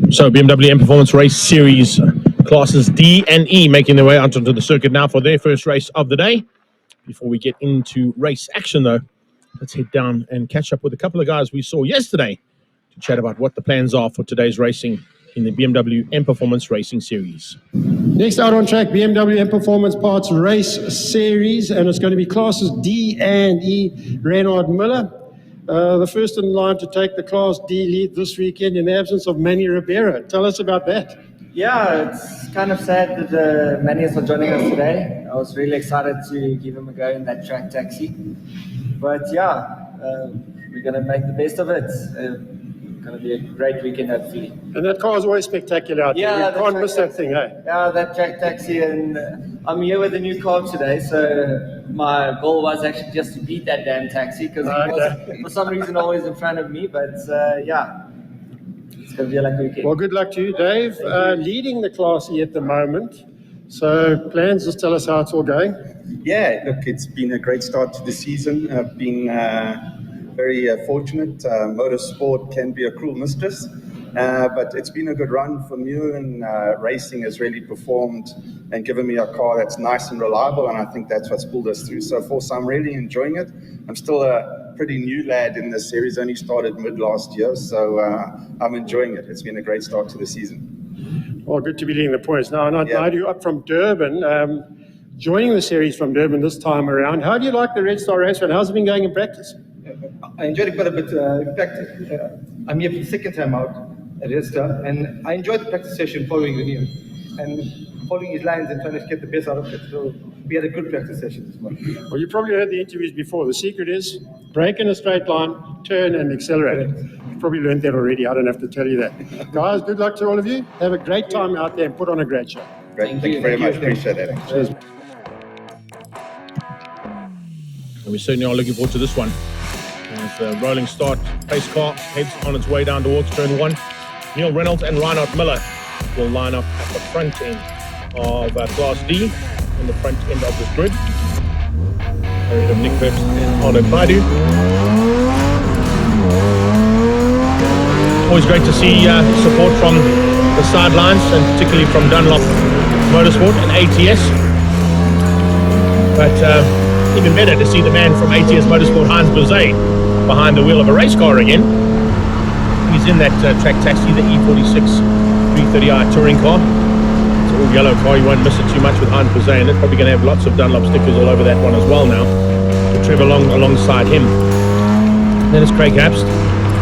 So BMW M Performance Race Series classes D and E making their way out onto the circuit now for their first race of the day. Before we get into race action though, let's head down and catch up with a couple of guys we saw yesterday to chat about what the plans are for today's racing in the BMW M Performance Racing Series. Next out on track, BMW M Performance Parts Race Series, and it's going to be classes D and E. Reinhardt Miller, the first in line to take the Class D lead this weekend in the absence of Manny Ribeiro. Tell us about that. Yeah, it's kind of sad that Manny is not joining us today. I was really excited to give him a go in that track taxi. But yeah, we're going to make the best of it. It's going to be a great weekend, hopefully. And that car is always spectacular out there. You can't miss that thing, eh? Yeah, that track taxi, and I'm here with a new car today, so my goal was actually just to beat that damn taxi, because he was, for some reason, always in front of me, but yeah. It's going to be a lucky weekend. Well, good luck to you, Dave. Leading the Class E at the moment. So plans, just tell us how it's all going. Yeah, look, it's been a great start to the season. I've been very fortunate. Motorsport can be a cruel mistress, but it's been a good run for me, and racing has really performed and given me a car that's nice and reliable, and I think that's what's pulled us through so far. So I'm really enjoying it. I'm still a pretty new lad in this series, only started mid last year, so I'm enjoying it. It's been a great start to the season. Well, good to be leading the points. Now, you up from Durban, joining the series from Durban this time around. How do you like the Redstar Raceway? How's it been going in practice? I enjoyed it quite a bit. In fact, I'm here for the second time out at Redstar, and I enjoyed the practice session following Renew and following his lines and trying to get the best out of it. So we had a good practice session this morning. Well, you probably heard the interviews before. The secret is brake in a straight line, turn and accelerate. You probably learned that already. I don't have to tell you that. Guys, good luck to all of you. Have a great time out there and put on a great show. Great. Thank you very much. Appreciate that. Cheers. And we certainly are looking forward to this one. As the rolling start pace car heads on its way down towards turn one. Neil Reynolds and Reinhardt Miller will line up at the front end of Class D in the front end of this grid. Ahead of Nick Herbst and Arno Baidu. Always great to see support from the sidelines, and particularly from Dunlop Motorsport and ATS. But even better to see the man from ATS Motorsport, Hans Bozé, behind the wheel of a race car again. He's in that track taxi, the E36 330i touring car. It's an all-yellow car, you won't miss it too much with Hans Bozé, and it's probably going to have lots of Dunlop stickers all over that one as well now. To Trevor Long alongside him. Then it's Craig Hapst,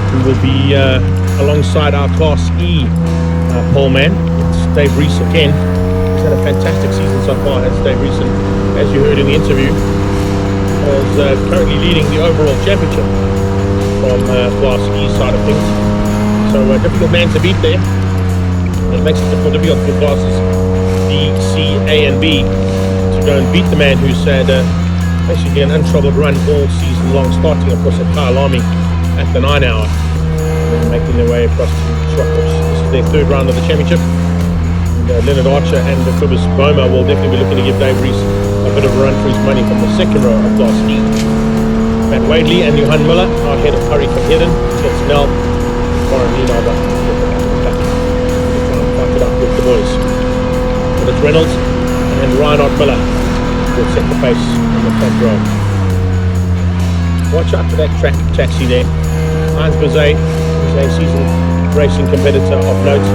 who will be alongside our Class E pole man. It's Dave Rees again. He's had a fantastic season so far, has Dave Rees, and as you heard in the interview, is currently leading the overall championship from Class E side of things. So a difficult man to beat there. It makes it difficult for classes D, C, A and B to go and beat the man who's had basically an untroubled run all season long, starting of course at Kyle Army at the 9 hour and then making their way across to Schwarzkopf. This is their third round of the championship. And, Leonard Archer and Cobus Boma will definitely be looking to give Dave Rees a bit of a run for his money from the second row of Class E. Matt Wadley and Johan Miller are ahead of Harry van Heerden, Jets Nel, Warren Lienaber. They're trying to fight it up with the boys. But it's Reynolds and Reinhardt Miller will set the pace in the front row. Watch out for that track taxi there. Hans Bozé is a seasoned racing competitor of note.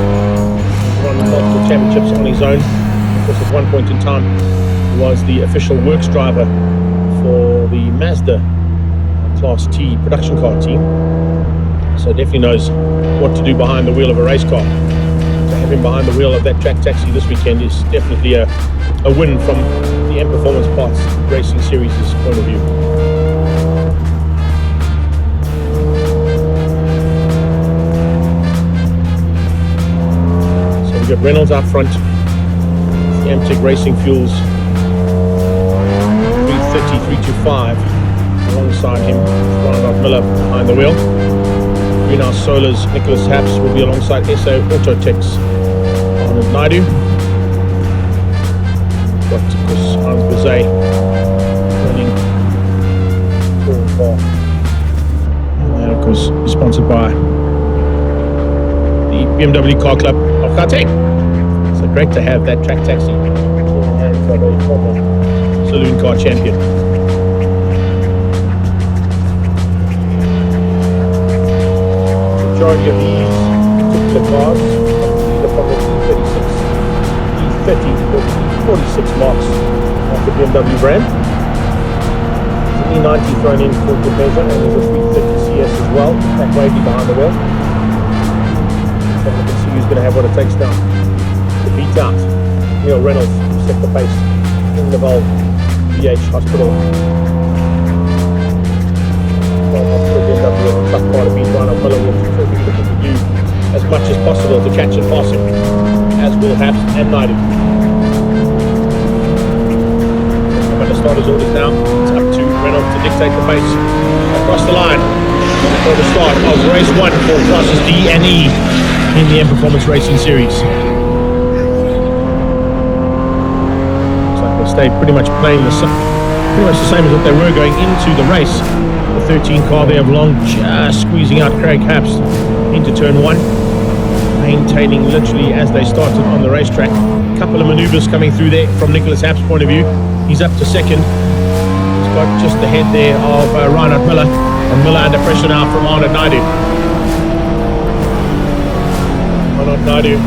Won multiple championships on his own. Of course, at one point in time, he was the official works driver for the Mazda Class T production car team. So definitely knows what to do behind the wheel of a race car. To have him behind the wheel of that track taxi this weekend is definitely a win from the M Performance Parts Racing Series' point of view. We've got Reynolds out front, the Amtech Racing Fuels 330, 325 alongside him, Reinhardt Miller behind the wheel. Greenhouse Solar's Nicholas Haps will be alongside SA Autotech's Arnold Naidu. Got of course Hans Bozé running for and of course sponsored by the the BMW Car Club of Gauteng. So great to have that track taxi in the hands of a former saloon car champion. The majority of these particular cars, either from the E36, E30 or E46 marks of the BMW brand. E90 thrown in for good measure, and there's a 350 CS as well, back wavy behind the wheel. So we can see who's going to have what it takes now to beat out Neil Reynolds, who set the pace in the Val VH Hospital. Well, Hospital BMW was a tough car to beat. Reinhardt Miller will certainly be looking to do as much as possible to catch and pass him, as will Habs and Naidu. The starter's orders now. It's up to Reynolds to dictate the pace across the line for the start of race 1 for classes D and E in the M Performance Racing Series. Looks like they stay pretty much playing the same as what they were going into the race. The 13 car there of Long just squeezing out Craig Habs into turn 1, maintaining literally as they started on the racetrack. A couple of maneuvers coming through there from Nicholas Habs' point of view. He's up to second. He's got just the head there of Reinhardt Miller, and Miller under pressure now from Arnold Naidu. Arnold Naidu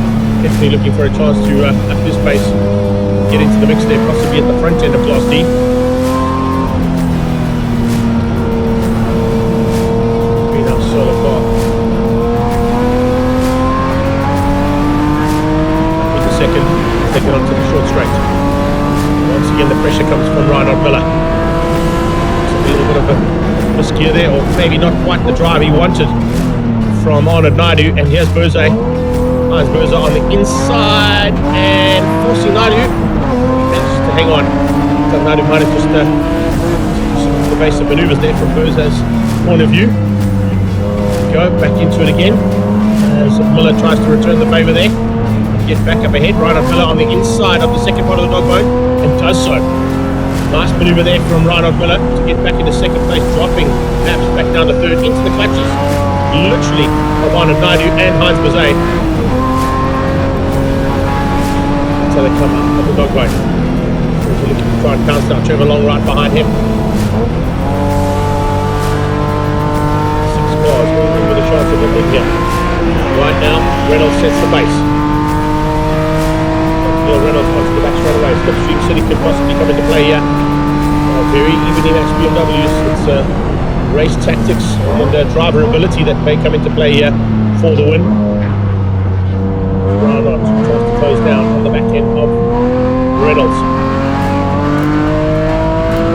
definitely looking for a chance to up his pace, get into the mix there, possibly at the front end of Class D. Greenhouse solo car. Into second, taking on to the short straight. Once again, the pressure comes from Reinhardt Miller. It's a little bit of a misgear there, or maybe not quite the drive he wanted from Arnold Naidu. And here's Berze. Heinz Berze on the inside and forcing Naidu. He manages to hang on. So Naidu might have just the base of maneuvers there from Berze's point of view. Go back into it again as Miller tries to return the favour there. Get back up ahead. Reinhardt Miller on the inside of the second part of the dog boat, and does so. Nice manoeuvre there from Reinhardt Miller to get back into second place, dropping Habs back down to third into the clutches, literally, of Arnold Naidu and Heinz Berze. So they come up of the dog boat. They're looking to try and pounce down. Trevor Long right behind him. 6 cars with a chance of winning here. Right now, Reynolds sets the pace. Neil Reynolds wants to go back straight away. Slipstream City could possibly come into play here. Very evenly matched BMWs. It's race tactics and driver ability that may come into play here for the win. Reinhardt tries to close down on the back end of Reynolds.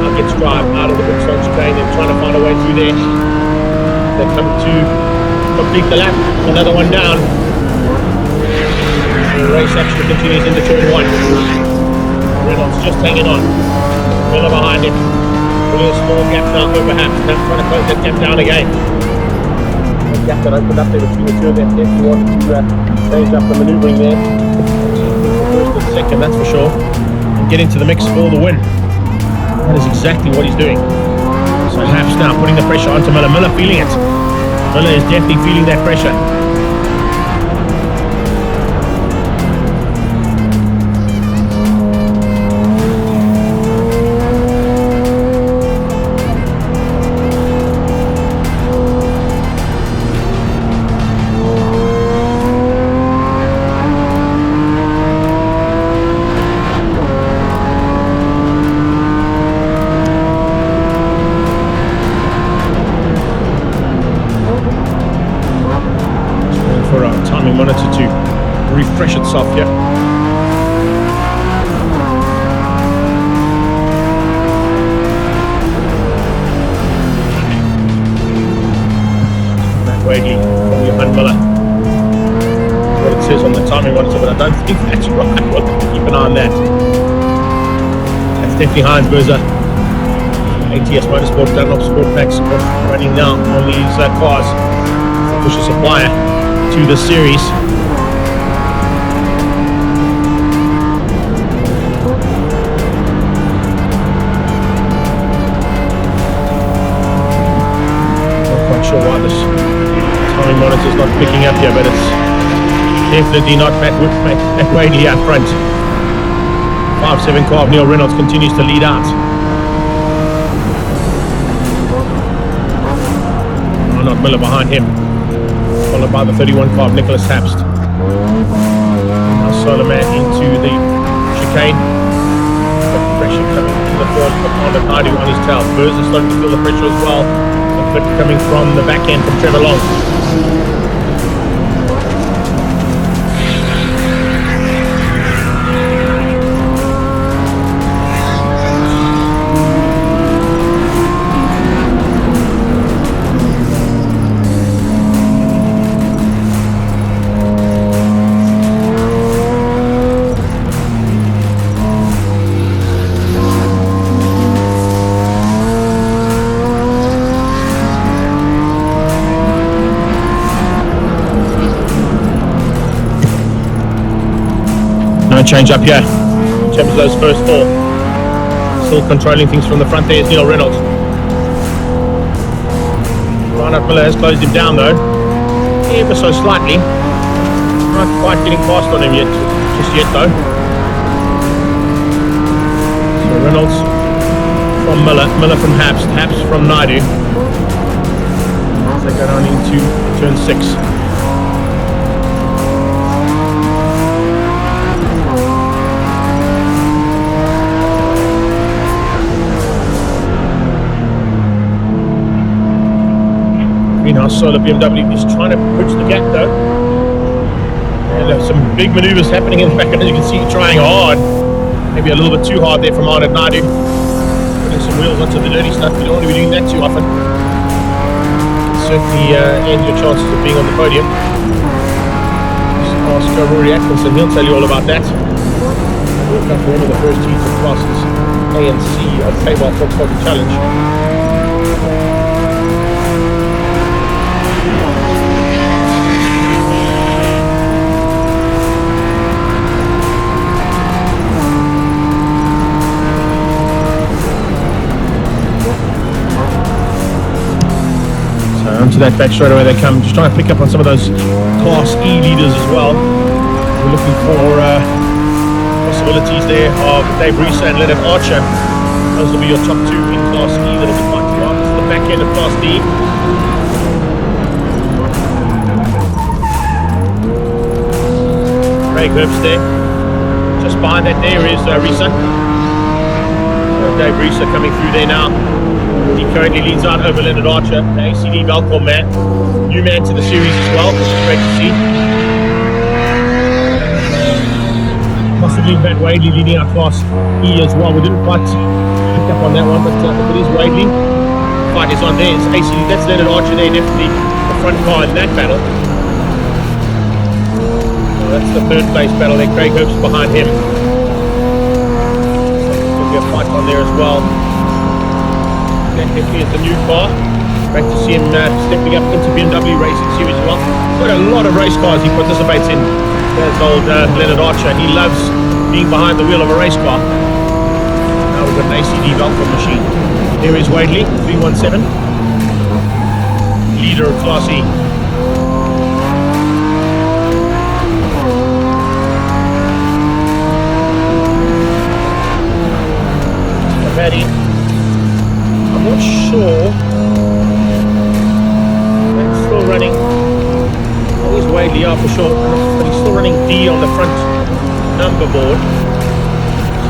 Now gets drive out of the Brookstone chicane and trying to find a way through there. They come to complete the lap. Another one down. The race actually continues into turn 1. Reynolds just hanging on. Miller behind him. Putting a small gap now over Habs. Now trying to close that gap down again. The gap that opened up there between the two of them. Definitely wanted to change up the manoeuvring there. First and second, that's for sure. And get into the mix for the win. That is exactly what he's doing. So Habs now putting the pressure onto Miller. Miller feeling it. Miller is definitely feeling that pressure. Monitor to refresh itself here. Matt Wadley from Johan Miller. That's what it says on the timing monitor, but I don't think that's right. We'll have to keep an eye on that. That's definitely Heinz Berze. ATS Motorsport Dunlop Sport Packs running now on these cars. Official supplier to the series. Not quite sure why this timing monitor is not picking up here, but it's Definitely not Matt Wadley out front. 5-7 car of Neil Reynolds continues to lead out. Reinhardt Miller behind him, followed by the 31 car of Nicholas Hapst. Now Solomon into the chicane. The pressure coming to the front of Naidu on his tail. Burrs is starting to feel the pressure as well. A bit coming from the back end from Trevor Long. No change up here in terms of those first four. Still controlling things from the front there is Neil Reynolds. Reinhardt Miller has closed him down though, ever so slightly. Not quite getting past on him yet, just yet though. So Reynolds from Miller, Miller from Hapst, Hapst from Naidu. As they go down into turn 6. Greenhouse Solar BMW is trying to bridge the gap though. And there's some big maneuvers happening in the back, and as you can see, trying hard. Maybe a little bit too hard there from Arnold Naidu. Putting some wheels onto the dirty stuff. You don't want to be doing that too often. Certainly end your chances of being on the podium. Just ask Rory Atkinson, he'll tell you all about that. Worked out for one of the first heats of classes A and C of Payball Volkswagen Challenge. Onto that back straight away they come, just trying to pick up on some of those Class E leaders as well. We're looking for possibilities there of Dave Reesa and Leonard Archer. Those will be your top two in Class E that'll be fighting on. This is the back end of Class D. Craig Herbst there. Just behind that there is Reesa. Dave Reesa coming through there now. He currently leads out over Leonard Archer, the ACD Valcom man. New man to the series as well, which is great to see. Possibly Matt Wadley leading our Class E as well. We didn't quite pick up on that one, but it is Wadley. Fight is on there. It's ACD, that's Leonard Archer there, definitely the front car in that battle. So that's the third place battle there. Craig Herbst behind him. So there'll be a fight on there as well. Definitely it's a new car. Great to see him stepping up into BMW Racing Series as well. Got a lot of race cars he participates in. There's old Leonard Archer. He loves being behind the wheel of a race car. Now we've got an ACD Valcom machine. There is Wadley, 317. Leader of Class E. Paddy. I'm not sure. That's still running. Oh, he's Wadley up for sure, but he's still running D on the front number board.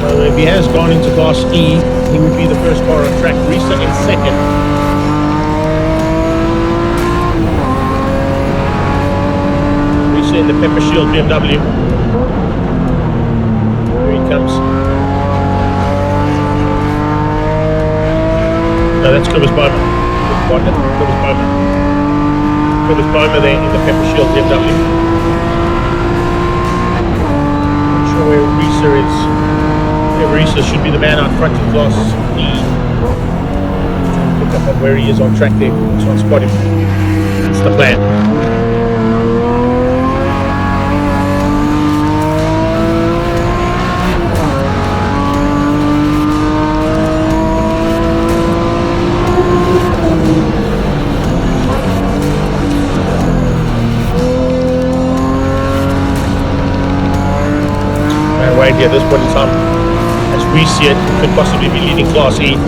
So if he has gone into Class E, he would be the first car on track. Reesa in second. Reesa in the Pepper Shield BMW. Here he comes. No, that's Cobus Bowman. Cobus Bowman. Cobus Bowman there in the Pepper Shield BMW. Not sure where Reesa is. Yeah, Reesa should be the man out front in Class E. Pick up on where he is on track there. Try and spot him. That's the plan. Wadley at this point in time. As we see it, could possibly be leading Class E.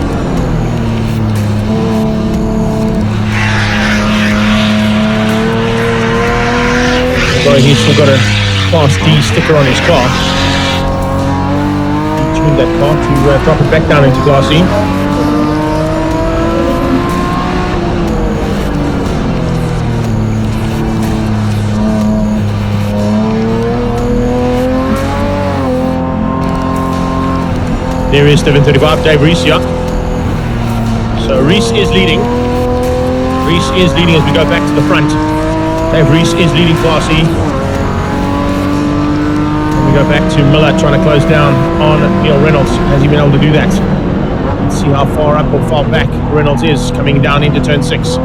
Although he's still got a Class D sticker on his car. He tuned that car to drop it back down into Class E. There is 735, Dave Reese, yeah. So Reese is leading. Reese is leading as we go back to the front. Dave Reese is leading Class E. And we go back to Miller trying to close down on Neil Reynolds. Has he been able to do that? Let's see how far up or far back Reynolds is coming down into turn 6. So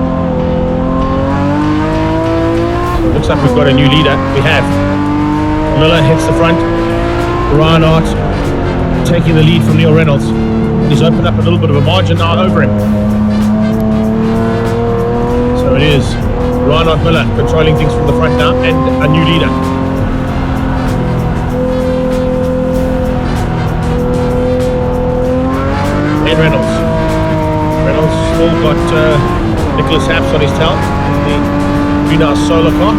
it looks like we've got a new leader. We have. Miller hits the front. Reinhardt taking the lead from Neil Reynolds. He's opened up a little bit of a margin now over him. So it is Reinhardt Miller controlling things from the front now, and a new leader. And Reynolds. Reynolds still got Nicholas Haps on his tail in the greenhouse solar car.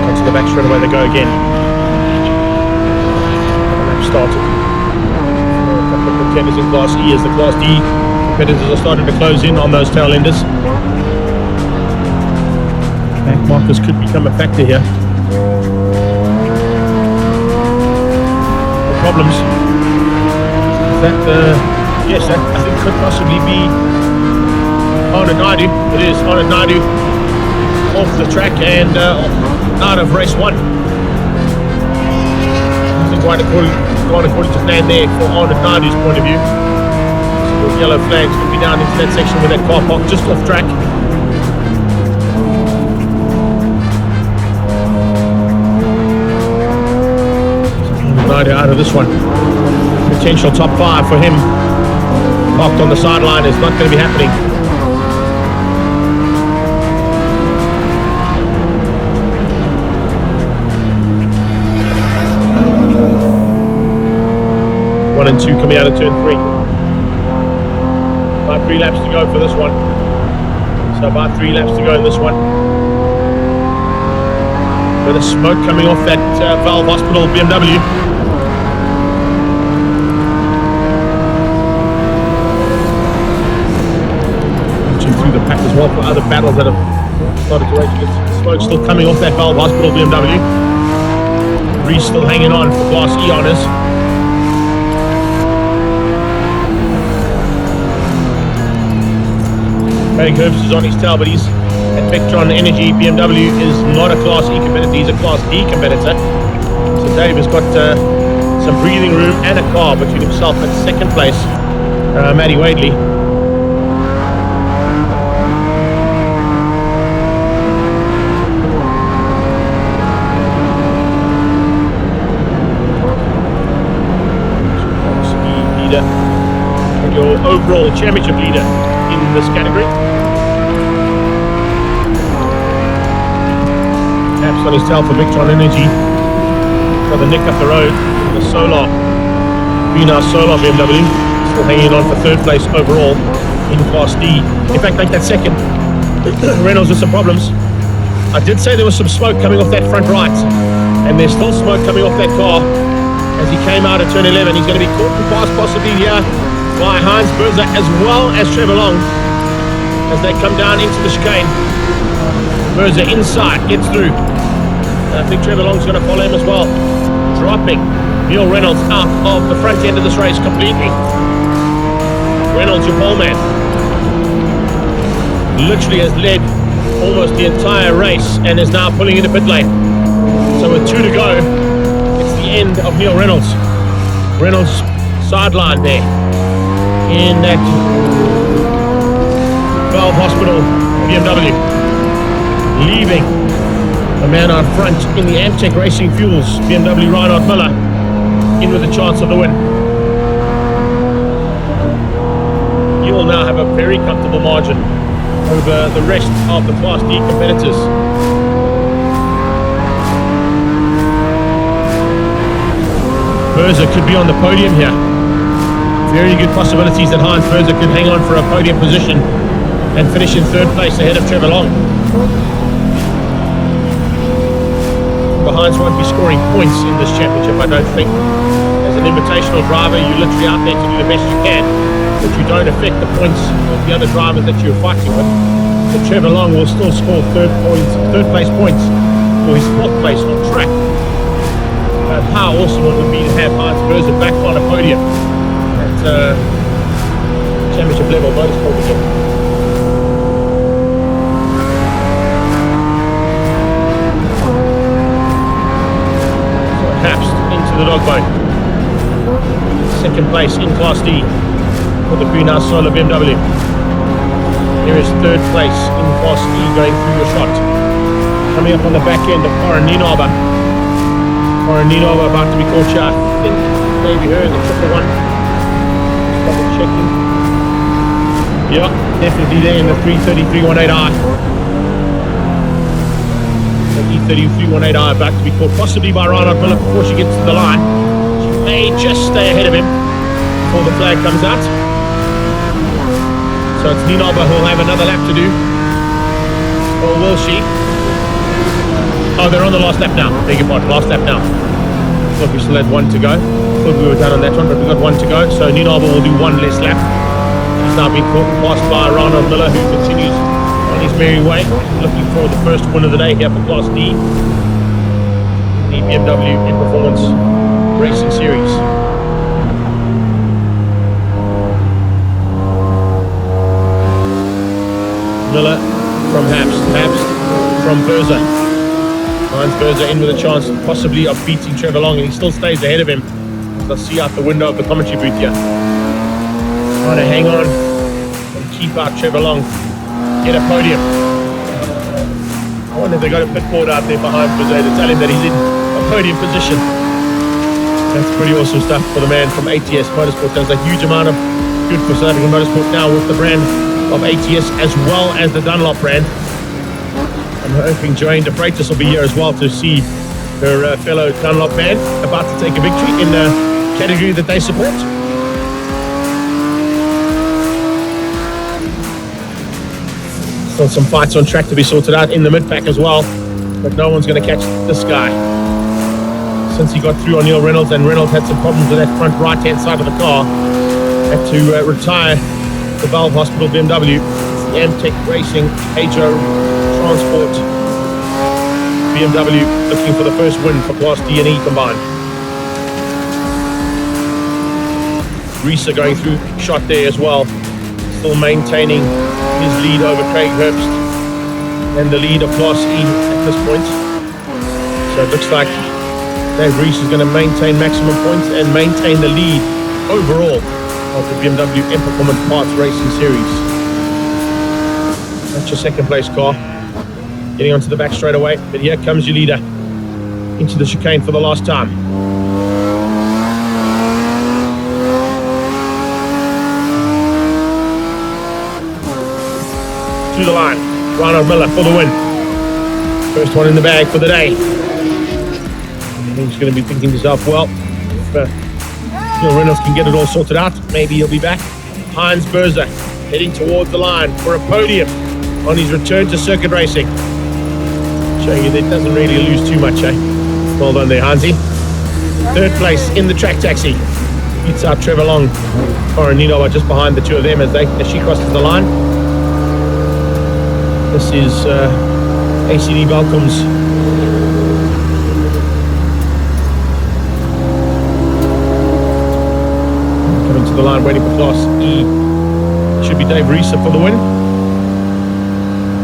Comes to the back straight away, they go again. Started. A couple of contenders in Class E as the Class D competitors are starting to close in on those tail enders. Back markers could become a factor here. The problems. Is that yes, that I think could possibly be Arnold Naidu. It is Arnold Naidu off the track and out of race 1. Quite according to plan there for Arnold Naidu's point of view. So those yellow flags could be down into that section with that car park just off track. So Naidu out of this one. Potential top 5 for him. Parked on the sideline is not going to be happening. And 2 coming out of turn 3. About 3 laps to go for this one. So about 3 laps to go in this one. Bit of smoke coming off that Valve Hospital BMW. Watching through the pack as well for other battles that have started to rage. Smoke still coming off that Valve Hospital BMW. Reese still hanging on for Class E honours. Craig Herbst is on his tail, but he's at Vectron Energy. BMW is not a Class E competitor, he's a Class D competitor. So Dave has got some breathing room and a car between himself and second place, Matty Wadley. Leader and your overall championship leader in this category. Taps on his tail for Victron Energy. Got the nick up the road. The solar, greenhouse solar BMW. Still hanging on for 3rd place overall in Class D. In fact, like that second. Reynolds with some problems. I did say there was some smoke coming off that front right. And there's still smoke coming off that car as he came out of turn 11. He's going to be caught and passed possibly here by Heinz Berzer as well as Trevor Long as they come down into the chicane. Berzer inside, gets through. And I think Trevor Long's going to follow him as well. Dropping Neil Reynolds out of the front end of this race completely. Reynolds, your pole man, literally has led almost the entire race and is now pulling into pit lane. So with 2 to go, it's the end of Neil Reynolds. Reynolds sideline there in that Valve Hospital BMW, leaving a man out front in the Amtech Racing Fuels BMW, Reinhardt Miller, in with a chance of the win. you'll now have a very comfortable margin over the rest of the Class D competitors. Berza could be on the podium here. Very good possibilities that Heinz Berza could hang on for a podium position and finish in third place ahead of Trevor Long. Heinz won't be scoring points in this championship, I don't think. As an invitational driver, you're literally out there to do the best you can, but you don't affect the points of the other drivers that you're fighting with. So Trevor Long will still score third place points for his fourth place on track. How awesome it would be to have Heinz Berza back on a podium at championship level motorsport again. The dog bone. Second place in Class D for the Greenhouse Solar BMW. Here is third place in Class D going through your shot. Coming up on the back end of Ninoba. Ninoba about to be caught here. I think maybe her in the triple one. Just double checking. Yeah, definitely there in the 33318i. E36 M3 about to be caught possibly by Reinhardt before she gets to the line. She may just stay ahead of him before the flag comes out. So it's Ninoba who'll have another lap to do. Or will she? Oh, they're on the last lap now. Beg your pardon, last lap now. Thought we still had one to go. Thought we were done on that one, but we've got one to go. So Ninoba will do one less lap. She's now been caught and passed by Reinhardt Miller, who continues on his merry way, looking for the first win of the day here for Class D, the BMW in Performance Racing Series. Miller from Habst from Berza. Heinz Berza in with a chance possibly of beating Trevor Long, and he still stays ahead of him. As I see out the window of the commentary booth here. Trying to hang on and keep out Trevor Long. Get a podium. I wonder if they got a pit board out there behind Berza to tell him that he's in a podium position. That's pretty awesome stuff for the man from ATS Motorsport. Does a huge amount of good for South African Motorsport now with the brand of ATS as well as the Dunlop brand. I'm hoping Joanne de Freitas will be here as well to see her fellow Dunlop man about to take a victory in the category that they support. Still some fights on track to be sorted out in the mid-pack as well, but no one's going to catch this guy. Since he got through on Neil Reynolds, and Reynolds had some problems with that front right-hand side of the car, had to retire the Valve Hospital BMW. It's the Amtech Racing Ajo Transport BMW looking for the first win for Class D and E combined. Reese going through shot there as well, still maintaining his lead over Craig Herbst and the lead of Class E at this point. So it looks like Dave Reese is going to maintain maximum points and maintain the lead overall of the BMW M Performance Parts Racing Series. That's your second place car. Getting onto the back straight away, but here comes your leader into the chicane for the last time. To the line, Reinhardt Miller for the win. First one in the bag for the day. He's going to be thinking to himself, well, if Neil Reynolds can get it all sorted out, maybe he'll be back. Heinz Berza heading towards the line for a podium on his return to circuit racing. Showing you that it doesn't really lose too much, eh? Well done there, Heinzie. Third place in the track taxi. Beats out Trevor Long. Nino are just behind the two of them as she crosses the line. This is ACD Welcome's coming to the line, waiting for Class E. Should be Dave Reese for the win.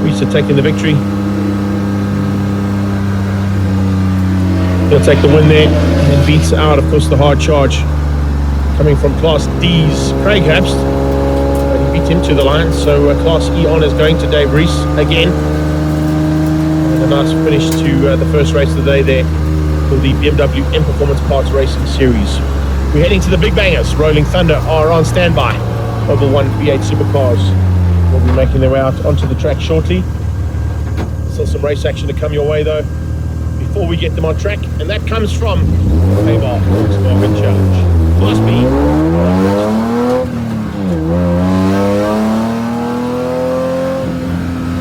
Reese taking the victory. He'll take the win there and beats out, of course, the hard charge coming from Class D's Craig Herbst. He beat him to the line, so Class E honours going to Dave Reese again. And a nice finish to the first race of the day there for the BMW M Performance Parts Racing Series. We're heading to the big bangers. Rolling Thunder are on standby. Oval 1 V8 supercars will be making their way out onto the track shortly. Still some race action to come your way though before we get them on track, and that comes from Paybar Volkswagen Challenge Class B.